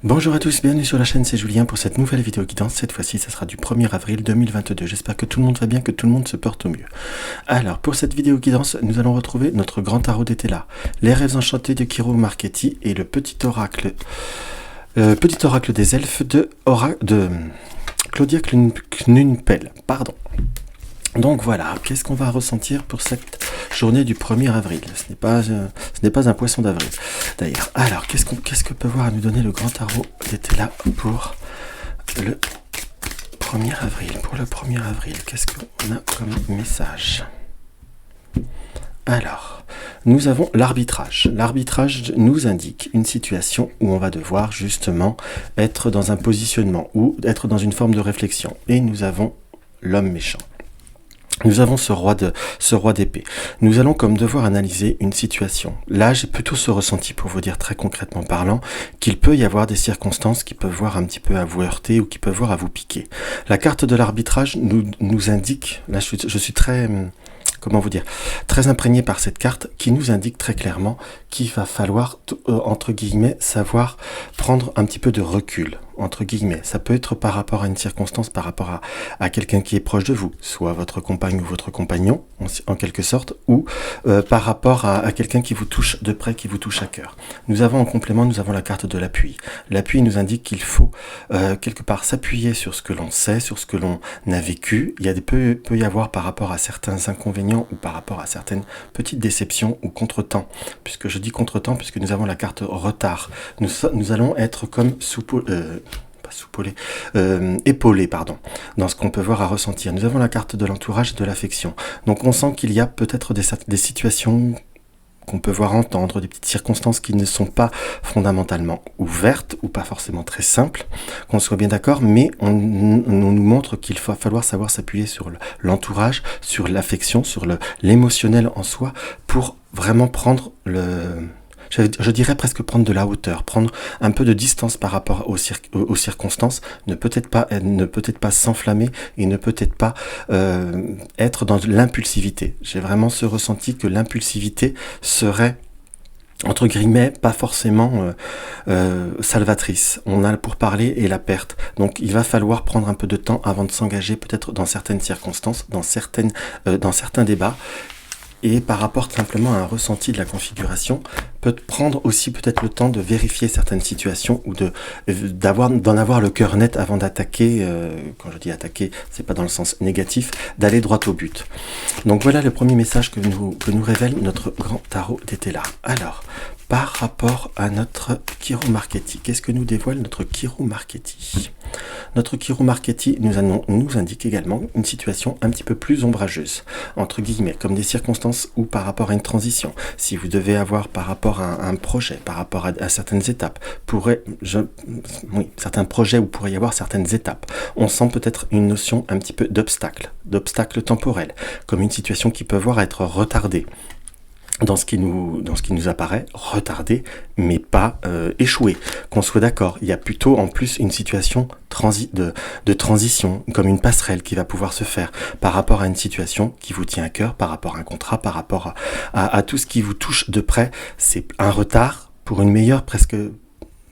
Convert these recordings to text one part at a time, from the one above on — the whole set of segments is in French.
Bonjour à tous, bienvenue sur la chaîne, c'est Julien pour cette nouvelle vidéo guidance. Cette fois-ci, ça sera du 1er avril 2022. J'espère que tout le monde va bien, que tout le monde se porte au mieux. Alors, pour cette vidéo guidance, nous allons retrouver notre grand tarot d'Etela, les rêves enchantés de Kiro Marchetti et le petit oracle des elfes de Claudia Knunpel. Pardon. Donc voilà, qu'est-ce qu'on va ressentir pour cette journée du 1er avril? Ce n'est pas un poisson d'avril, d'ailleurs. Alors, qu'est-ce que peut voir à nous donner le grand tarot d'Etela pour le 1er avril? Pour le 1er avril, qu'est-ce qu'on a comme message? Alors, nous avons l'arbitrage. L'arbitrage nous indique une situation où on va devoir justement être dans un positionnement ou être dans une forme de réflexion. Et nous avons l'homme méchant. Nous avons ce roi d'épée. Nous allons comme devoir analyser une situation. Là, j'ai plutôt ce ressenti, pour vous dire très concrètement parlant, qu'il peut y avoir des circonstances qui peuvent voir un petit peu à vous heurter ou qui peuvent voir à vous piquer. La carte de l'arbitrage nous indique, là je suis très, comment vous dire, très imprégné par cette carte qui nous indique très clairement qu'il va falloir, entre guillemets, savoir prendre un petit peu de recul. Entre guillemets, ça peut être par rapport à une circonstance, par rapport à quelqu'un qui est proche de vous, soit votre compagne ou votre compagnon, en quelque sorte, ou par rapport à quelqu'un qui vous touche de près, qui vous touche à cœur. Nous avons en complément, nous avons la carte de l'appui. L'appui nous indique qu'il faut quelque part s'appuyer sur ce que l'on sait, sur ce que l'on a vécu. Peut y avoir par rapport à certains inconvénients ou par rapport à certaines petites déceptions ou contretemps. Puisque je dis contretemps, puisque nous avons la carte retard. Nous allons être comme épaulé, pardon, dans ce qu'on peut voir à ressentir. Nous avons la carte de l'entourage et de l'affection. Donc on sent qu'il y a peut-être des situations qu'on peut voir entendre, des petites circonstances qui ne sont pas fondamentalement ouvertes ou pas forcément très simples, qu'on soit bien d'accord, mais on nous montre qu'il va falloir savoir s'appuyer sur l'entourage, sur l'affection, sur l'émotionnel en soi, pour vraiment prendre je dirais presque prendre de la hauteur, prendre un peu de distance par rapport aux circonstances, ne peut-être pas s'enflammer et ne peut-être pas être dans l'impulsivité. J'ai vraiment ce ressenti que l'impulsivité serait, entre guillemets, pas forcément salvatrice. On a pour parler et la perte. Donc il va falloir prendre un peu de temps avant de s'engager peut-être dans certaines circonstances, dans certains débats. Et par rapport simplement à un ressenti de la configuration, peut prendre aussi peut-être le temps de vérifier certaines situations ou d'en avoir le cœur net avant d'attaquer. Quand je dis attaquer, c'est pas dans le sens négatif, d'aller droit au but. Donc voilà le premier message que nous révèle notre grand tarot d'Etela. Alors, par rapport à notre Kiro Marchetti, qu'est-ce que nous dévoile notre Kiro Marchetti? Notre Kiro Marchetti nous indique également une situation un petit peu plus ombrageuse, entre guillemets, comme des circonstances ou par rapport à une transition. Si vous devez avoir par rapport à un projet, par rapport à certaines étapes, certains projets où pourrait y avoir certaines étapes, on sent peut-être une notion un petit peu d'obstacle temporel, comme une situation qui peut voir être retardée. Dans ce qui nous apparaît retardé, mais pas échoué. Qu'on soit d'accord, il y a plutôt en plus une situation de transition, comme une passerelle qui va pouvoir se faire par rapport à une situation qui vous tient à cœur, par rapport à un contrat, par rapport à tout ce qui vous touche de près. C'est un retard pour une meilleure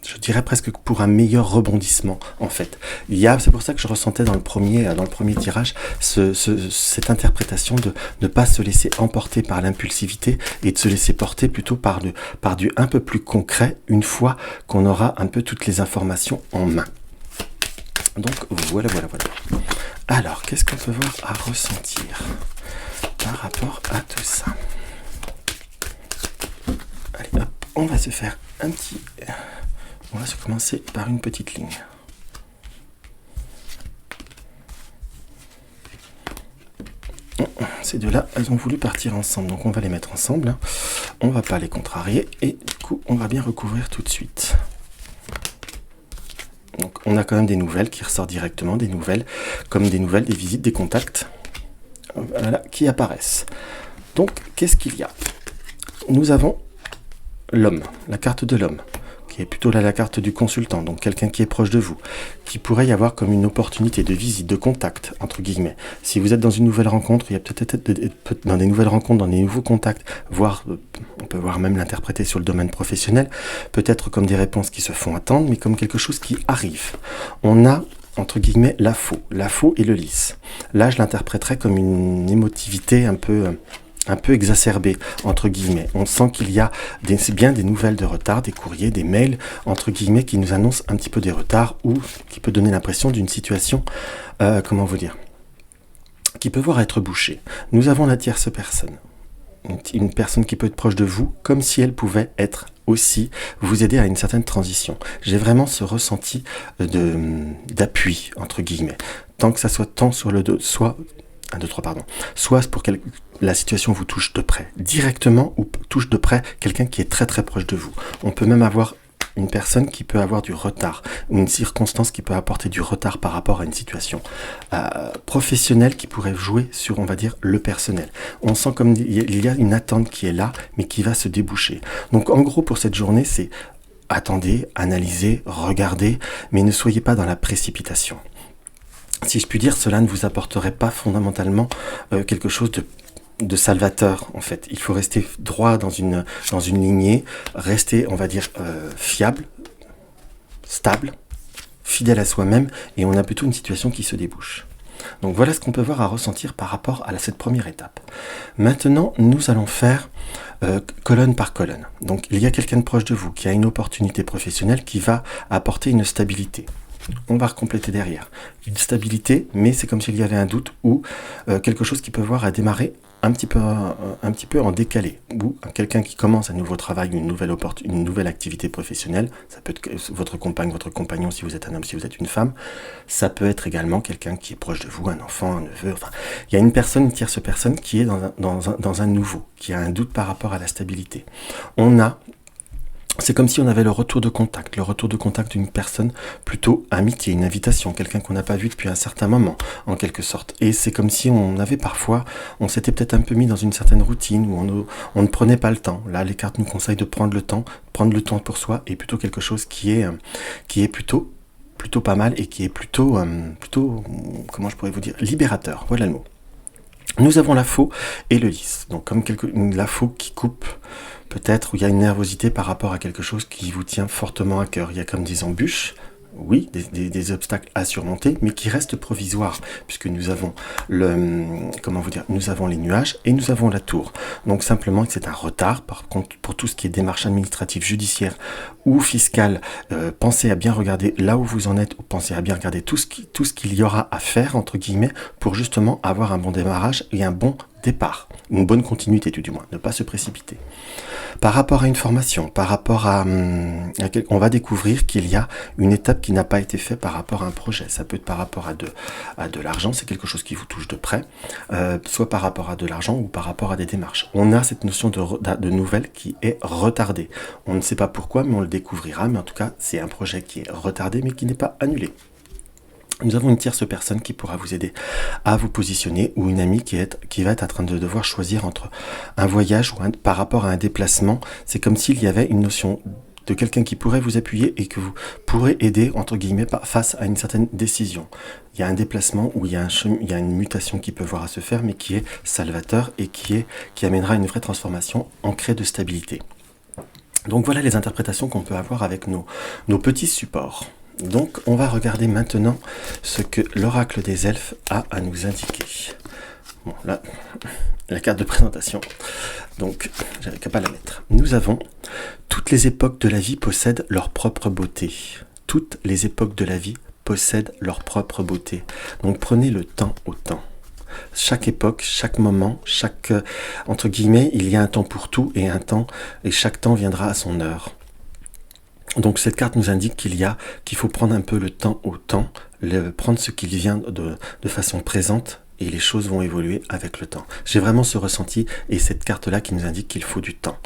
je dirais presque pour un meilleur rebondissement, en fait. C'est pour ça que je ressentais dans le premier tirage cette interprétation de ne pas se laisser emporter par l'impulsivité et de se laisser porter plutôt par du un peu plus concret une fois qu'on aura un peu toutes les informations en main. Donc voilà. Alors, qu'est-ce qu'on peut voir à ressentir par rapport à tout ça? Allez, hop, on va se faire on va se commencer par une petite ligne. Ces deux-là, elles ont voulu partir ensemble, donc on va les mettre ensemble. On va pas les contrarier et du coup, on va bien recouvrir tout de suite. Donc on a quand même des nouvelles qui ressortent directement, des visites, des contacts, voilà, qui apparaissent. Donc, qu'est-ce qu'il y a? Nous avons l'homme, la carte de l'homme, qui est plutôt là la carte du consultant, donc quelqu'un qui est proche de vous, qui pourrait y avoir comme une opportunité de visite, de contact, entre guillemets. Si vous êtes dans une nouvelle rencontre, il y a peut-être dans des nouvelles rencontres, dans des nouveaux contacts, voire, on peut voir même l'interpréter sur le domaine professionnel, peut-être comme des réponses qui se font attendre, mais comme quelque chose qui arrive. On a entre guillemets la faux et le lisse. Là, je l'interpréterais comme une émotivité un peu exacerbée, entre guillemets. On sent qu'il y a bien des nouvelles de retard, des courriers, des mails, entre guillemets, qui nous annoncent un petit peu des retards ou qui peut donner l'impression d'une situation, comment vous dire, qui peut voir être bouchée. Nous avons la tierce personne. Une personne qui peut être proche de vous, comme si elle pouvait être aussi vous aider à une certaine transition. J'ai vraiment ce ressenti d'appui, entre guillemets. Tant que ça soit tant sur le dos, soit pour que la situation vous touche de près, directement, ou touche de près quelqu'un qui est très très proche de vous. On peut même avoir une personne qui peut avoir du retard, ou une circonstance qui peut apporter du retard par rapport à une situation professionnelle qui pourrait jouer sur, on va dire, le personnel. On sent comme il y a une attente qui est là, mais qui va se déboucher. Donc en gros, pour cette journée, c'est attendez, analysez, regardez, mais ne soyez pas dans la précipitation. Si je puis dire, cela ne vous apporterait pas fondamentalement quelque chose de salvateur, en fait. Il faut rester droit dans une lignée, rester, on va dire, fiable, stable, fidèle à soi-même, et on a plutôt une situation qui se débouche. Donc voilà ce qu'on peut voir à ressentir par rapport à cette première étape. Maintenant, nous allons faire colonne par colonne. Donc il y a quelqu'un de proche de vous qui a une opportunité professionnelle qui va apporter une stabilité. On va recompléter derrière. Une stabilité, mais c'est comme s'il y avait un doute ou quelque chose qui peut voir à démarrer un petit peu en décalé. Ou quelqu'un qui commence un nouveau travail, une nouvelle activité professionnelle. Ça peut être votre compagne, votre compagnon si vous êtes un homme, si vous êtes une femme. Ça peut être également quelqu'un qui est proche de vous, un enfant, un neveu. Enfin, il y a une tierce personne qui est dans un nouveau, qui a un doute par rapport à la stabilité. C'est comme si on avait le retour de contact d'une personne plutôt amitié, une invitation, quelqu'un qu'on n'a pas vu depuis un certain moment, en quelque sorte. Et c'est comme si on s'était peut-être un peu mis dans une certaine routine où on ne prenait pas le temps. Là, les cartes nous conseillent de prendre le temps pour soi, et plutôt quelque chose qui est plutôt pas mal et qui est plutôt, comment je pourrais vous dire, libérateur. Voilà le mot. Nous avons la faux et le lisse. Donc comme la faux qui coupe, peut-être où il y a une nervosité par rapport à quelque chose qui vous tient fortement à cœur. Il y a comme des embûches, oui, des obstacles à surmonter, mais qui restent provisoires, puisque nous avons nous avons les nuages et nous avons la tour. Donc simplement que c'est un retard. Par contre, pour tout ce qui est démarche administrative, judiciaire ou fiscale, pensez à bien regarder là où vous en êtes, ou pensez à bien regarder tout ce qu'il y aura à faire, entre guillemets, pour justement avoir un bon démarrage et un bon départ, une bonne continuité du moins, ne pas se précipiter. Par rapport à une formation, on va découvrir qu'il y a une étape qui n'a pas été faite par rapport à un projet. Ça peut être par rapport à de l'argent, c'est quelque chose qui vous touche de près, soit par rapport à de l'argent ou par rapport à des démarches. On a cette notion de nouvelle qui est retardée. On ne sait pas pourquoi, mais on le découvrira, mais en tout cas, c'est un projet qui est retardé, mais qui n'est pas annulé. Nous avons une tierce personne qui pourra vous aider à vous positionner, ou une amie qui va être en train de devoir choisir entre un voyage ou par rapport à un déplacement. C'est comme s'il y avait une notion de quelqu'un qui pourrait vous appuyer et que vous pourrez aider, entre guillemets, face à une certaine décision. Il y a un déplacement où il y a une mutation qui peut voir à se faire, mais qui est salvateur et qui amènera une vraie transformation ancrée de stabilité. Donc voilà les interprétations qu'on peut avoir avec nos petits supports. Donc on va regarder maintenant ce que l'oracle des elfes a à nous indiquer. Bon, là, la carte de présentation. Donc, j'avais qu'à pas la mettre. Nous avons « Toutes les époques de la vie possèdent leur propre beauté. Toutes les époques de la vie possèdent leur propre beauté. » Donc prenez le temps au temps. Chaque époque, chaque moment, entre guillemets, il y a un temps pour tout et chaque temps viendra à son heure. Donc cette carte nous indique qu'il faut prendre un peu le temps au temps, prendre ce qu'il vient de façon présente, et les choses vont évoluer avec le temps. J'ai vraiment ce ressenti et cette carte-là qui nous indique qu'il faut du temps.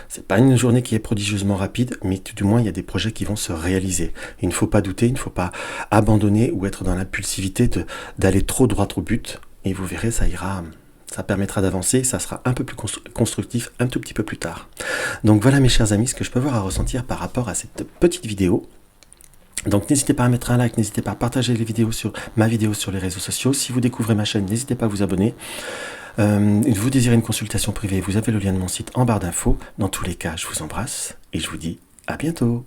C'est pas une journée qui est prodigieusement rapide, mais tout du moins il y a des projets qui vont se réaliser. Il ne faut pas douter, il ne faut pas abandonner ou être dans l'impulsivité d'aller trop droit au but, et vous verrez, ça ira Ça permettra d'avancer, ça sera un peu plus constructif un tout petit peu plus tard. Donc voilà mes chers amis, ce que je peux avoir à ressentir par rapport à cette petite vidéo. Donc n'hésitez pas à mettre un like, n'hésitez pas à partager ma vidéo sur les réseaux sociaux. Si vous découvrez ma chaîne, n'hésitez pas à vous abonner. Vous désirez une consultation privée, vous avez le lien de mon site en barre d'infos. Dans tous les cas, je vous embrasse et je vous dis à bientôt.